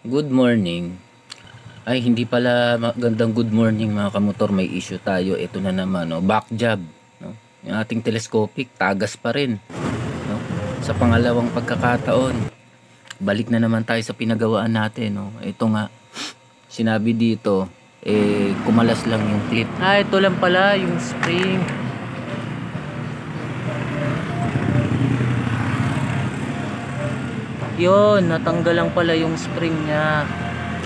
Good morning. Ay, hindi pala magandang good morning mga kamotor. May issue tayo. Ito na naman, no? Back job. No? Yung ating telescopic, tagas pa rin. No? Sa pangalawang pagkakataon, balik na naman tayo sa pinagawaan natin. No? Ito nga, sinabi dito, kumalas lang yung clip. Ito lang pala yung spring. Yun, natanggal lang pala yung spring niya.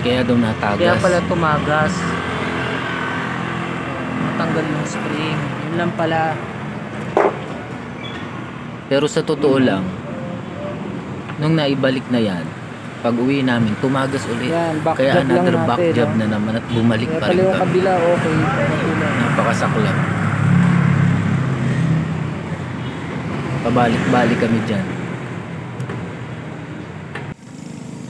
Kaya daw natagas. Kaya pala tumagas. Natanggal yung spring. Yun lang pala. Pero sa totoo lang, nung naibalik na yan, pag uwi namin, tumagas ulit. Yan, kaya another back job na naman at bumalik kaya pa rin kami. Kabila, okay. Napakasaklap. Pabalik-balik kami dyan.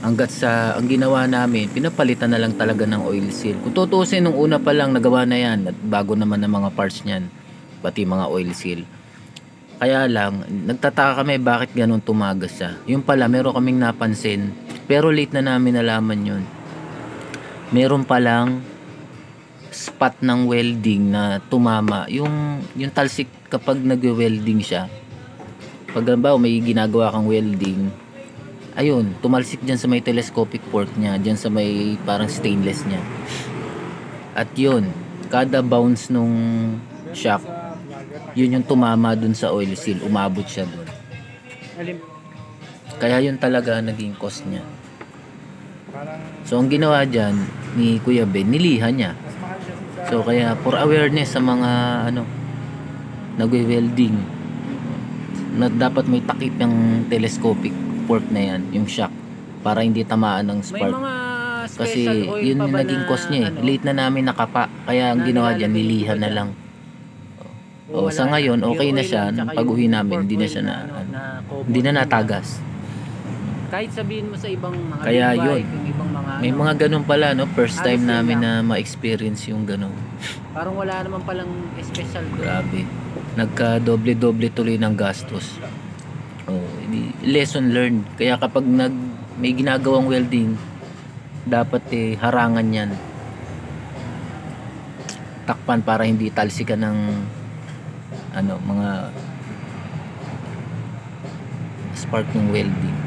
Hanggat sa ang ginawa namin, pinapalitan na lang talaga ng oil seal. Kung tutuusin, nung una pa lang nagawa na yan at bago naman ang mga parts niyan, pati mga oil seal. Kaya lang, nagtataka kami bakit ganun tumagas siya. Yung pala, meron kaming napansin, pero late na namin nalaman yun. Meron palang spot ng welding na tumama. Yung talsik kapag nag-welding siya, pag may ginagawa kang welding, ayun, tumalsik dyan sa may telescopic port niya, dyan sa may parang stainless niya. At yun, kada bounce nung shock, yun yung tumama dun sa oil seal, umabot siya dun. Kaya yun talaga naging cost niya. So ang ginawa dyan ni Kuya Ben, nilihan niya. So kaya for awareness sa mga nagwe-welding, na dapat may takip yung telescopic port na yan, yung shock, para hindi tamaan ng spark. Kasi yun yung naging cost niya eh. Late na namin nakapa, kaya ang ginawa dyan, nilihan na lang. Sa ngayon, okay na siya. Pag uwi namin, hindi na siya hindi na natagas. Kahit sabihin mo sa ibang mga kaya yun, may mga ganun pala, no? First time namin na ma-experience yung ganun. Parang wala naman palang special. Grabe. Nagka-doble-doble tuloy ng gastos. Lesson learned. Kaya kapag may ginagawang welding, dapat harangan yan, takpan para hindi talsikan ng mga spark ng welding.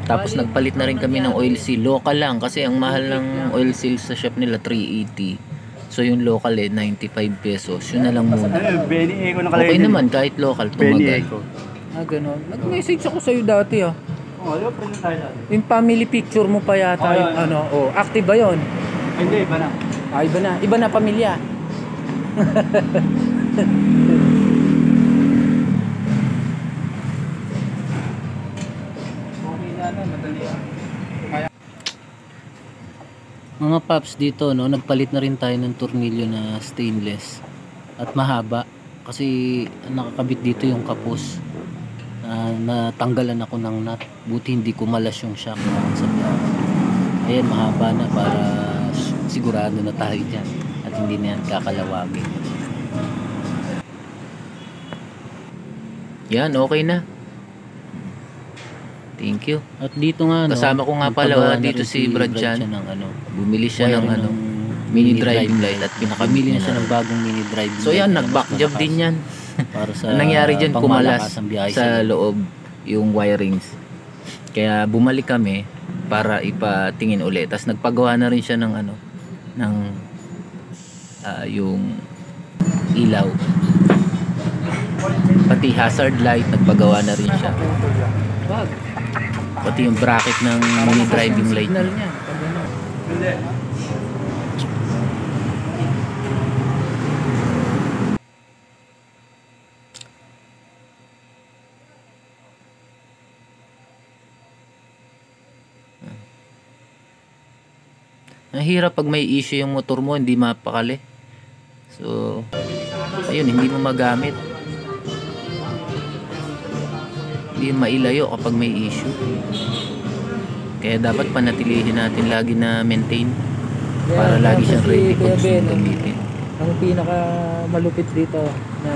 Tapos nagpalit na rin kami ng oil seal. Local lang kasi ang mahal ng oil seal sa shop nila 380. So yung local 95 pesos. Yun na lang muna. Okay naman kahit local, tumagal. Ganon. Nag-message ako sa'yo dati yung family picture mo pa yata yung active ba yun? Hindi, iba na. Iba na. Iba na pamilya. Mga paps dito, nagpalit na rin tayo ng tornilyo na stainless at mahaba kasi nakakabit dito yung kapos. Natanggalan ako ng nut, buti hindi kumalas yung shock sa biyahe. Ayan, mahaba na para sigurado na tayo dyan at hindi na yan kakalawagin. Yan, okay na. Thank you. At dito nga, kasama ko nga pala dito si Brad Chan. Bumili siya ng mini driving light at pinakabili na siya ng bagong mini driving light. So yan, nag-back job din yan. Para sa nangyari dyan, kumalas sa loob yung wirings. Kaya bumalik kami para ipatingin ulit. Tapos nagpagawa na rin siya ng yung ilaw. Pati hazard light, nagpagawa na rin siya. Pati yung bracket ng mini driving light niya. Ang hirap pag may issue yung motor mo, hindi mapakali. So, ayun, hindi mo magamit. Hindi mailayo kapag may issue. Kaya dapat panatilihin natin lagi na maintain para lagi siyang ready kung gusto gamitin. Ang pinaka malupit dito na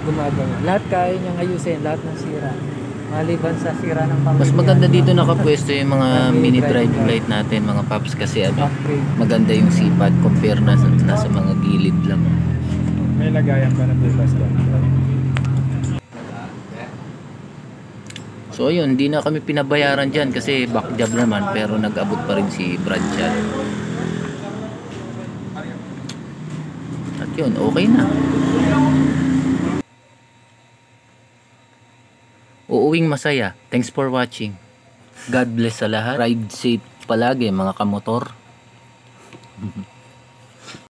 gumagawa. Lahat kaya niyang ayusin, lahat ng sira. Maliban sa sira ng pamilya. Mas maganda dito nakapwesto yung mga Mini mini driving driving light natin mga paps, kasi ano, upgrade. maganda yung sipad compare na nasa mga gilid lang. May lagayan pa ng butas doon. So ayun, hindi na kami pinabayaran dyan kasi back job naman, pero nag-abot pa rin si Brad dyan. At yun, okay na. Uuwing masaya. Thanks for watching. God bless sa lahat. Ride safe palagi mga kamotor.